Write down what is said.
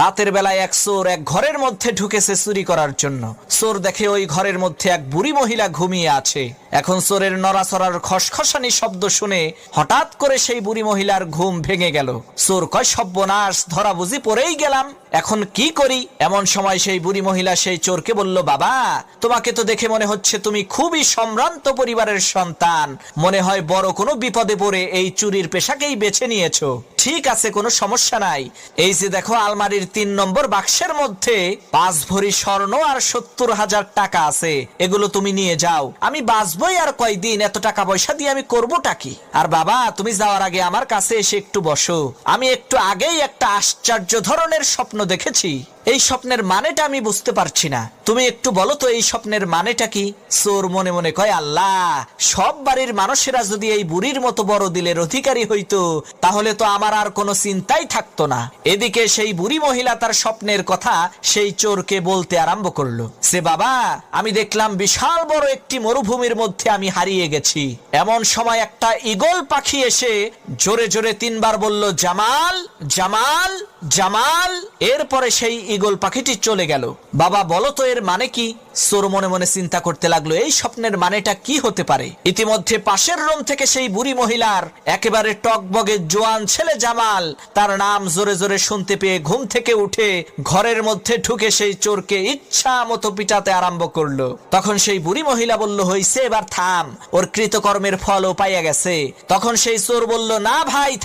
রাতের বেলায় এক চোর এক ঘরের মধ্যে ঢুকেছে চুরি করার জন্য। চোর দেখে ওই ঘরের মধ্যে এক বুড়ি মহিলা ঘুমিয়ে আছে। এখন চোরের নড়াচড়ার খসখসানি শব্দ শুনে হঠাৎ করে সেই বুড়ি মহিলার ঘুম ভেঙে গেল। চোর কয়, সর্বনাশ, ধরা বুঝি পড়েই গেলাম, এখন কি করি? এমন সময় সেই বুড়ি মহিলা সেই চোরকে বলল, বাবা, তোমাকে তো দেখে মনে হচ্ছে তুমি খুবই সম্ভ্রান্ত পরিবারের সন্তান, মনে হয় বড় কোনো বিপদে পড়ে এই চুরির পেশাকেই বেছে নিয়েছো। ঠিক আছে, কোনো সমস্যা নাই। এই যে দেখো, আলমারির 3 নম্বর বাক্সের মধ্যে 5 ভরি স্বর্ণ আর 70,000 টাকা আছে, এগুলো তুমি নিয়ে যাও। আমি বাঁচবই আর কয়দিন, এত টাকা পয়সা দিয়ে আমি করবোটা কি? আর বাবা, তুমি যাওয়ার আগে আমার কাছে এসে একটু বসো। আমি একটু আগেই একটা আশ্চর্য ধরনের স্বপ্ন দেখেছি। এই স্বপ্নের মানেটা আমি বুঝতে পারছি না, তুমি একটু বলো তো এই স্বপ্নের মানেটা কি? চোর মনে মনে কয়, আল্লাহ, সব বাড়ির মানুষেরা যদি এই বুড়ির মতো বড় দিলের অধিকারী হইতো তাহলে তো আমার আর কোনো চিন্তাই থাকতো না। এদিকে সেই বুড়ি মহিলা তার স্বপ্নের কথা সেই চোরকে বলতে আরম্ভ করলো। সে, বাবা, আমি দেখলাম বিশাল বড় একটি মরুভূমির মধ্যে আমি হারিয়ে গেছি। এমন সময় একটা ঈগল পাখি এসে জোরে জোরে 3 বার বলল, জামাল, জামাল, জামাল। এরপরে সেই ঈগল পাখিটি চলে গেল। বাবা, বলো তো এর মানে কি? চোর মনে মনে চিন্তা করতে লাগলো, এই স্বপ্নের মানেটা কি হতে পারে? ইতিমধ্যে পাশের রুম থেকে সেই বুড়ি মহিলার একেবারে টকবগে জোয়ান ছেলে জামাল তার নাম জোরে জোরে শুনতে পেয়ে ঘুম থেকে উঠে ঘরের মধ্যে ঢুকে সেই চোরকে ইচ্ছা মতো পিটাতে আরম্ভ করলো। তখন সেই বুড়ি মহিলা বলল, হইছে, এবার থাম, ওর কৃতকর্মের ফলও পাইয়া গেছে। তখন সেই চোর বলল, না ভাই,